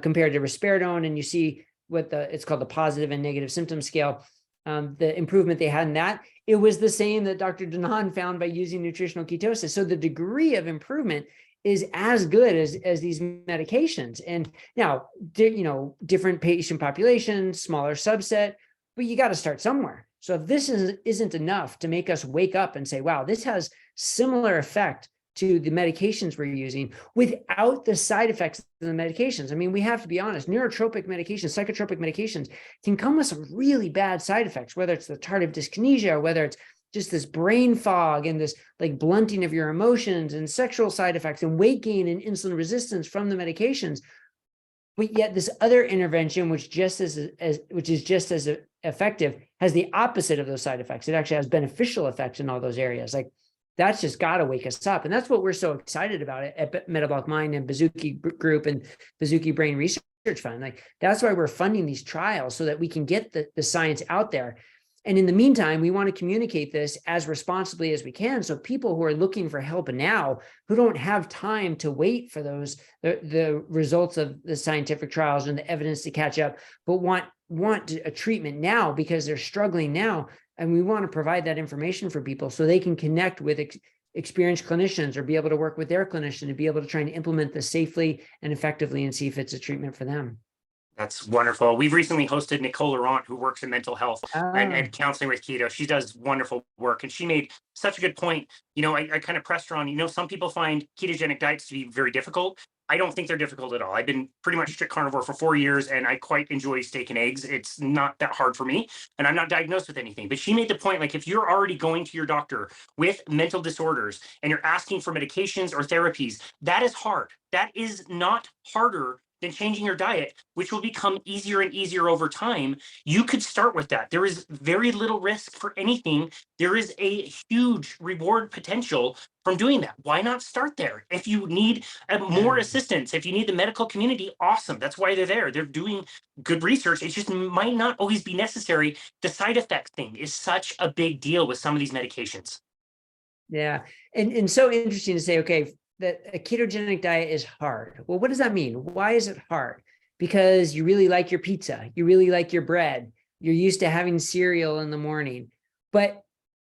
compared to risperidone, and you see what it's called the positive and negative symptom scale, the improvement they had in that, it was the same that Dr. Denon found by using nutritional ketosis. So the degree of improvement is as good as these medications. And now, different patient populations, smaller subset, but you got to start somewhere. So if this isn't enough to make us wake up and say, wow, this has similar effect to the medications we're using without the side effects of the medications. I mean, we have to be honest, neurotropic medications, psychotropic medications can come with some really bad side effects, whether it's the tardive dyskinesia, or whether it's just this brain fog and this like blunting of your emotions and sexual side effects and weight gain and insulin resistance from the medications. But yet this other intervention, which is just as effective, has the opposite of those side effects. It actually has beneficial effects in all those areas. Like, that's just got to wake us up. And that's what we're so excited about at Metabolic Mind and Baszucki Group and Baszucki Brain Research Fund. Like, that's why we're funding these trials, so that we can get the science out there. And in the meantime, we want to communicate this as responsibly as we can, so people who are looking for help now, who don't have time to wait for the results of the scientific trials and the evidence to catch up, but want a treatment now because they're struggling now. And we want to provide that information for people so they can connect with experienced clinicians, or be able to work with their clinician and be able to try and implement this safely and effectively and see if it's a treatment for them. That's wonderful. We've recently hosted Nicole Laurent, who works in mental health Ah, and counseling with keto. She does wonderful work, and she made such a good point. I kind of pressed her on, some people find ketogenic diets to be very difficult. I don't think they're difficult at all. I've been pretty much strict carnivore for 4 years, and I quite enjoy steak and eggs. It's not that hard for me, and I'm not diagnosed with anything. But she made the point, like, if you're already going to your doctor with mental disorders and you're asking for medications or therapies, that is hard. That is not harder than changing your diet, which will become easier and easier over time. You could start with that. There is very little risk for anything. There is a huge reward potential from doing that. Why not start there? If you need more yeah. assistance, if you need the medical community, awesome. That's why they're there. They're doing good research. It just might not always be necessary. The side effect thing is such a big deal with some of these medications. Yeah. And so interesting to say, okay, that a ketogenic diet is hard. Well, what does that mean? Why is it hard? Because you really like your pizza, you really like your bread, you're used to having cereal in the morning. But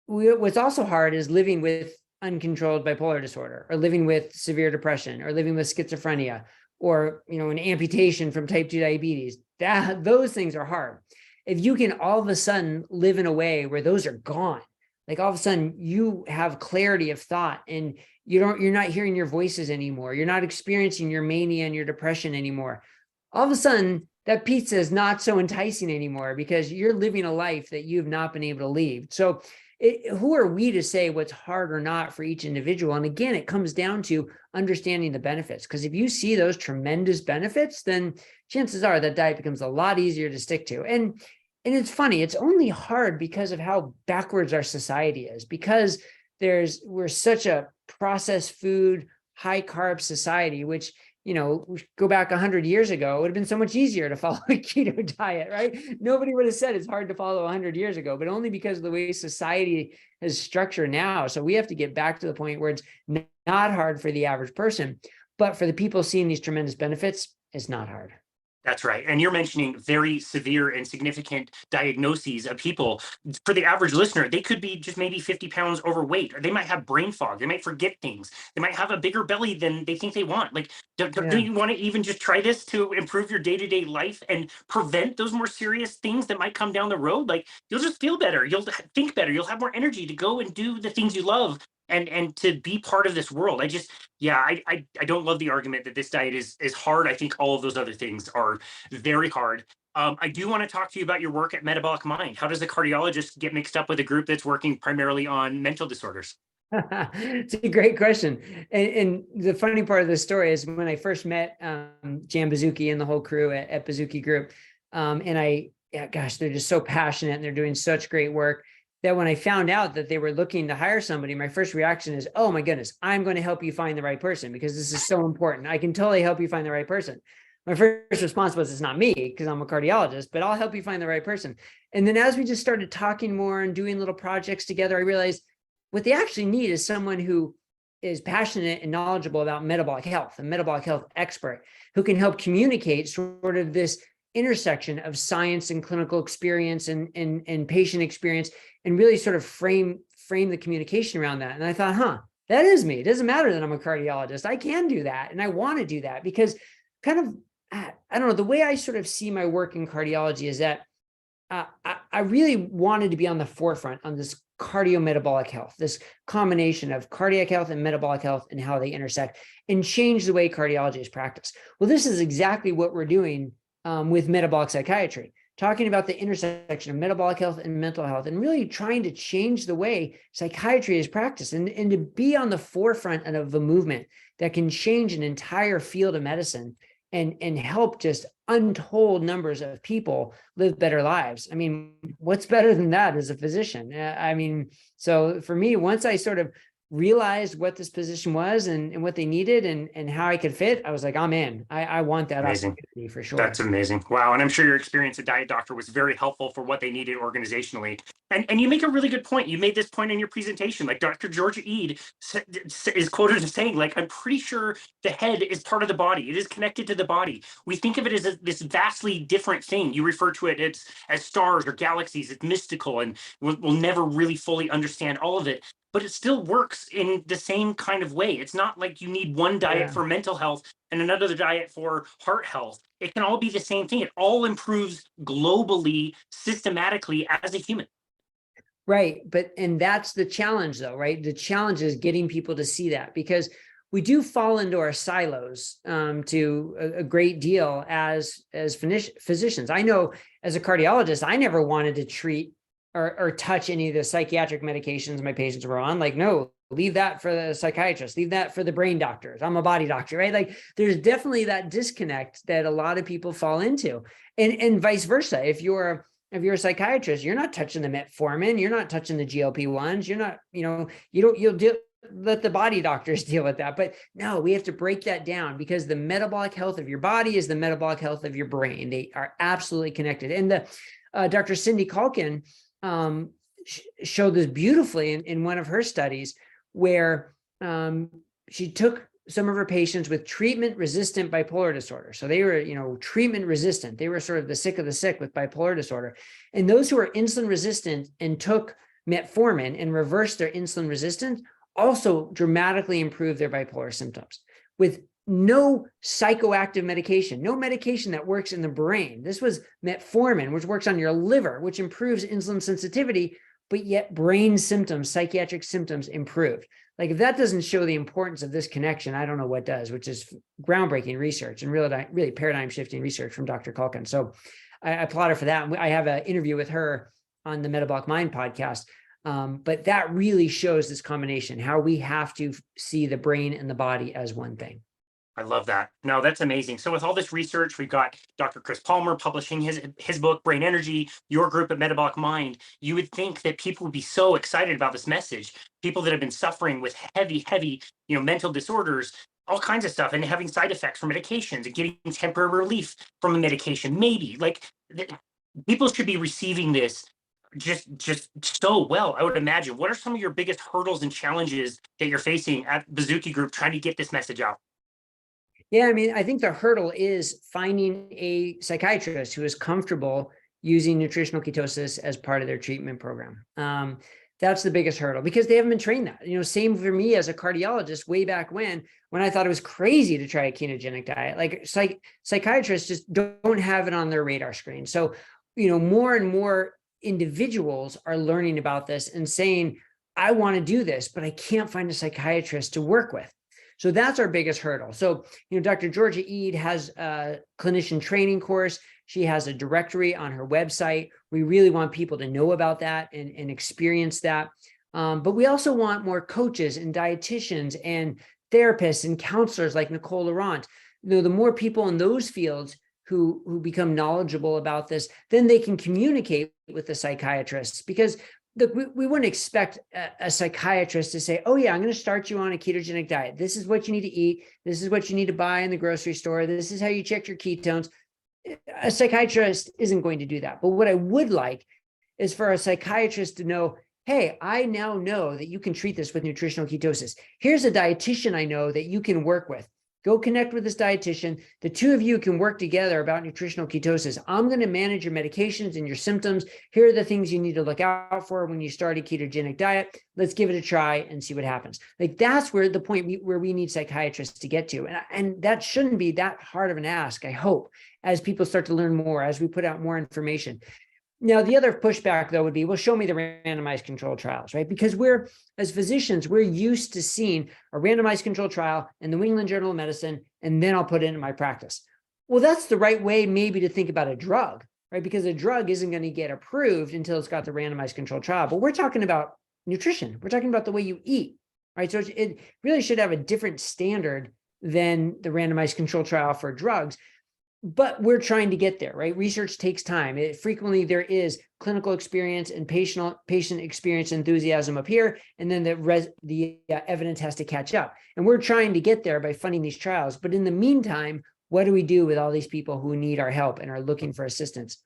what's also hard is living with uncontrolled bipolar disorder, or living with severe depression, or living with schizophrenia, or an amputation from type 2 diabetes. Those things are hard. If you can all of a sudden live in a way where those are gone, like all of a sudden you have clarity of thought, and you're not hearing your voices anymore, you're not experiencing your mania and your depression anymore, all of a sudden that pizza is not so enticing anymore, because you're living a life that you've not been able to lead. So who are we to say what's hard or not for each individual? And again, it comes down to understanding the benefits, because if you see those tremendous benefits, then chances are that diet becomes a lot easier to stick to. And it's funny, it's only hard because of how backwards our society is, because we're such a processed food, high carb society, which, go back 100 years ago, it would have been so much easier to follow a keto diet, right? Nobody would have said it's hard to follow 100 years ago, but only because of the way society is structured now. So we have to get back to the point where it's not hard for the average person, but for the people seeing these tremendous benefits, it's not hard. That's right. And you're mentioning very severe and significant diagnoses of people. For the average listener, they could be just maybe 50 pounds overweight, or they might have brain fog. They might forget things. They might have a bigger belly than they think they want. Like, do Yeah. you want to even just try this to improve your day-to-day life and prevent those more serious things that might come down the road? Like, you'll just feel better. You'll think better. You'll have more energy to go and do the things you love and to be part of this world. I don't love the argument that this diet is hard. I think all of those other things are very hard. I do want to talk to you about your work at Metabolic Mind. How does a cardiologist get mixed up with a group that's working primarily on mental disorders? It's a great question. And the funny part of the story is, when I first met Jan Baszucki and the whole crew at Baszucki Group, gosh, they're just so passionate and they're doing such great work, that when I found out that they were looking to hire somebody, my first reaction is, oh my goodness, I'm going to help you find the right person, because this is so important. I can totally help you find the right person. My first response was, it's not me, because I'm a cardiologist, but I'll help you find the right person. And then as we just started talking more and doing little projects together, I realized what they actually need is someone who is passionate and knowledgeable about metabolic health, a metabolic health expert who can help communicate sort of this intersection of science and clinical experience and patient experience, and really sort of frame the communication around that. And I thought, that is me. It doesn't matter that I'm a cardiologist. I can do that. And I want to do that, because kind of, I don't know, the way I sort of see my work in cardiology is that I really wanted to be on the forefront on this cardiometabolic health, this combination of cardiac health and metabolic health and how they intersect, and change the way cardiology is practiced. Well, this is exactly what we're doing with metabolic psychiatry, talking about the intersection of metabolic health and mental health, and really trying to change the way psychiatry is practiced, and to be on the forefront of a movement that can change an entire field of medicine and help just untold numbers of people live better lives. I mean, what's better than that as a physician? So for me, once I sort of realized what this position was and what they needed and how I could fit, I was like, I'm in. I want that opportunity for sure. That's amazing. Wow. And I'm sure your experience at Diet Doctor was very helpful for what they needed organizationally. And you make a really good point. You made this point in your presentation. Like, Dr. Georgia Ede is quoted as saying, like, I'm pretty sure the head is part of the body. It is connected to the body. We think of it as this vastly different thing. You refer to it as stars or galaxies. It's mystical, and we'll never really fully understand all of it. but it still works in the same kind of way. It's not like you need one diet Yeah. for mental health and another diet for heart health. It can all be the same thing. It all improves globally, systematically as a human. Right. And that's the challenge though, right? The challenge is getting people to see that, because we do fall into our silos to a great deal as physicians. I know as a cardiologist, I never wanted to treat or touch any of the psychiatric medications my patients were on. Like, no, leave that for the psychiatrist, leave that for the brain doctors. I'm a body doctor, right? Like there's definitely that disconnect that a lot of people fall into, and vice versa. If you're a psychiatrist, you're not touching the metformin, you're not touching the GLP-1s, you're not, let the body doctors deal with that. But no, we have to break that down, because the metabolic health of your body is the metabolic health of your brain. They are absolutely connected. And the Dr. Cindy Calkin showed this beautifully in one of her studies, where she took some of her patients with treatment-resistant bipolar disorder. So they were, treatment-resistant. They were sort of the sick of the sick with bipolar disorder. And those who were insulin-resistant and took metformin and reversed their insulin resistance also dramatically improved their bipolar symptoms with no psychoactive medication, no medication that works in the brain. This was metformin, which works on your liver, which improves insulin sensitivity, but yet brain symptoms, psychiatric symptoms improved. Like if that doesn't show the importance of this connection, I don't know what does, which is groundbreaking research and really paradigm shifting research from Dr. Calkin. So I applaud her for that. I have an interview with her on the Metabolic Mind podcast. But that really shows this combination, how we have to see the brain and the body as one thing. I love that. No, that's amazing. So with all this research, we've got Dr. Chris Palmer publishing his book, Brain Energy, your group at Metabolic Mind. You would think that people would be so excited about this message. People that have been suffering with heavy, mental disorders, all kinds of stuff, and having side effects from medications and getting temporary relief from a medication. Maybe people should be receiving this just so well, I would imagine. What are some of your biggest hurdles and challenges that you're facing at Baszucki Group trying to get this message out? Yeah, I mean, I think the hurdle is finding a psychiatrist who is comfortable using nutritional ketosis as part of their treatment program. That's the biggest hurdle, because they haven't been trained that. Same for me as a cardiologist way back when I thought it was crazy to try a ketogenic diet. Like psychiatrists just don't have it on their radar screen. So, more and more individuals are learning about this and saying, I want to do this, but I can't find a psychiatrist to work with. So that's our biggest hurdle. So, Dr. Georgia Eid has a clinician training course. She has a directory on her website. We really want people to know about that and experience that. But we also want more coaches and dietitians and therapists and counselors like Nicole Laurent. The more people in those fields who become knowledgeable about this, then they can communicate with the psychiatrists, because we wouldn't expect a psychiatrist to say, oh yeah, I'm going to start you on a ketogenic diet. This is what you need to eat. This is what you need to buy in the grocery store. This is how you check your ketones. A psychiatrist isn't going to do that. But what I would like is for a psychiatrist to know, hey, I now know that you can treat this with nutritional ketosis. Here's a dietitian I know that you can work with. Go connect with this dietitian. The two of you can work together about nutritional ketosis. I'm going to manage your medications and your symptoms. Here are the things you need to look out for when you start a ketogenic diet. Let's give it a try and see what happens. Like that's where the point where we need psychiatrists to get to. And that shouldn't be that hard of an ask, I hope, as people start to learn more, as we put out more information. Now, the other pushback, though, would be, well, show me the randomized controlled trials, right? Because as physicians, we're used to seeing a randomized controlled trial in the New England Journal of Medicine, and then I'll put it in my practice. Well, that's the right way maybe to think about a drug, right? Because a drug isn't going to get approved until it's got the randomized controlled trial. But we're talking about nutrition. We're talking about the way you eat, right? So it really should have a different standard than the randomized controlled trial for drugs. But we're trying to get there, right? Research takes time. Frequently there is clinical experience and patient experience enthusiasm up here, and then the evidence has to catch up. And we're trying to get there by funding these trials. But in the meantime, what do we do with all these people who need our help and are looking for assistance?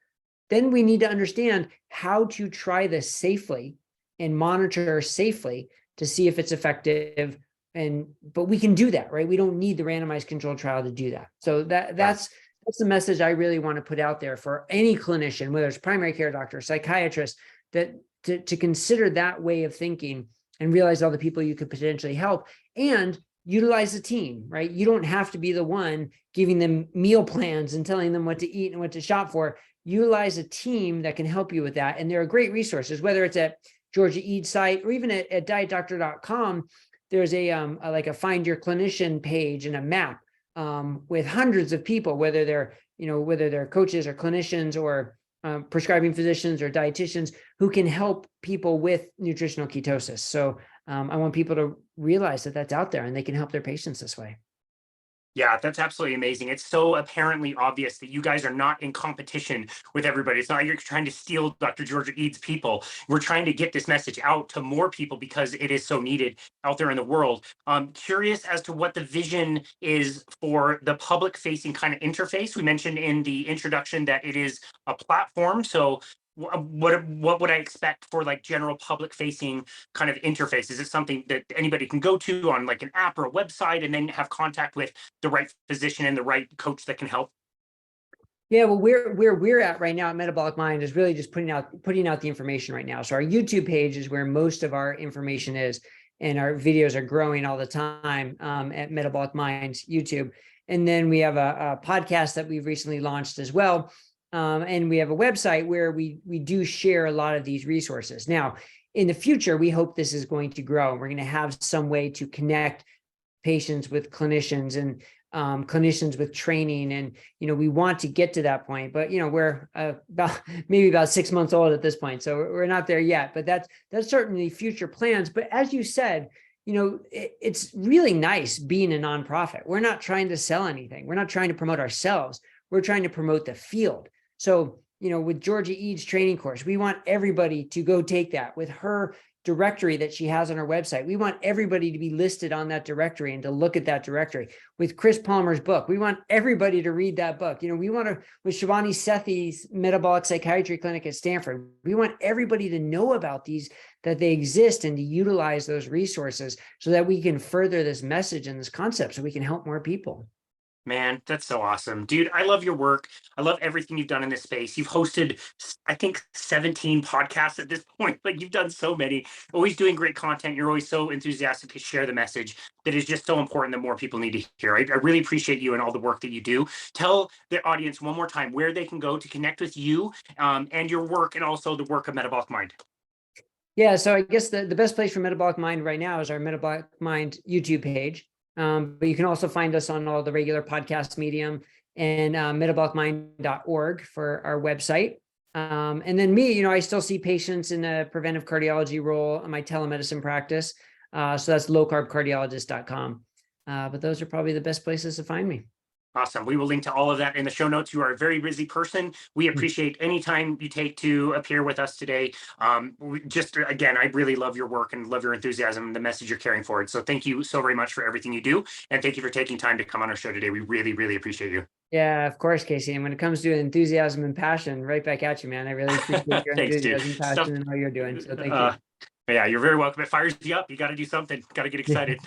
Then we need to understand how to try this safely and monitor safely to see if it's effective. But we can do that, right? We don't need the randomized controlled trial to do that. So that's the message I really want to put out there for any clinician, whether it's primary care doctor, psychiatrist, that to consider that way of thinking and realize all the people you could potentially help, and utilize a team, right? You don't have to be the one giving them meal plans and telling them what to eat and what to shop for. Utilize a team that can help you with that. And there are great resources, whether it's at Georgia Eads site or even at dietdoctor.com. There's like a find your clinician page and a map with hundreds of people, whether they're coaches or clinicians or prescribing physicians or dietitians who can help people with nutritional ketosis. So I want people to realize that that's out there and they can help their patients this way. Yeah, that's absolutely amazing. It's so apparently obvious that you guys are not in competition with everybody. It's not like you're trying to steal Dr. Georgia Eads people. We're trying to get this message out to more people because it is so needed out there in the world. Curious as to what the vision is for the public-facing kind of interface. We mentioned in the introduction that it is a platform. So what would I expect for like general public facing kind of interface? Is it something that anybody can go to on like an app or a website and then have contact with the right physician and the right coach that can help? Yeah, well, where we're at right now at Metabolic Mind is really just putting out the information right now. So our YouTube page is where most of our information is, and our videos are growing all the time at Metabolic Mind's YouTube. And then we have a podcast that we've recently launched as well. And we have a website where we do share a lot of these resources. Now, in the future, we hope this is going to grow. We're going to have some way to connect patients with clinicians and clinicians with training. And, we want to get to that point, but, we're about 6 months old at this point. So we're not there yet, but that's certainly future plans. But as you said, it's really nice being a nonprofit. We're not trying to sell anything. We're not trying to promote ourselves. We're trying to promote the field. So, with Georgia Eads training course, we want everybody to go take that. With her directory that she has on her website, we want everybody to be listed on that directory and to look at that directory. With Chris Palmer's book, we want everybody to read that book. We want to, with Shivani Sethi's metabolic psychiatry clinic at Stanford, we want everybody to know about these, that they exist, and to utilize those resources so that we can further this message and this concept so we can help more people. Man, that's so awesome. Dude, I love your work. I love everything you've done in this space. You've hosted, I think, 17 podcasts at this point. Like, you've done so many, always doing great content. You're always so enthusiastic to share the message that is just so important that more people need to hear. I really appreciate you and all the work that you do. Tell the audience one more time where they can go to connect with you and your work, and also the work of Metabolic Mind. Yeah, so I guess the best place for Metabolic Mind right now is our Metabolic Mind YouTube page. But you can also find us on all the regular podcast medium, and metabolicmind.org for our website. And then me, I still see patients in a preventive cardiology role in my telemedicine practice. So that's lowcarbcardiologist.com. But those are probably the best places to find me. Awesome. We will link to all of that in the show notes. You are a very busy person. We appreciate any time you take to appear with us today. Again, I really love your work and love your enthusiasm and the message you're carrying forward. So thank you so very much for everything you do. And thank you for taking time to come on our show today. We really, really appreciate you. Yeah, of course, Casey. And when it comes to enthusiasm and passion, right back at you, man. I really appreciate your Thanks, enthusiasm, dude. passion, and all you're doing. So thank you. Yeah, you're very welcome. It fires you up. You got to do something. Got to get excited.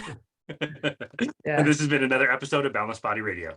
Yeah. This has been another episode of Boundless Body Radio.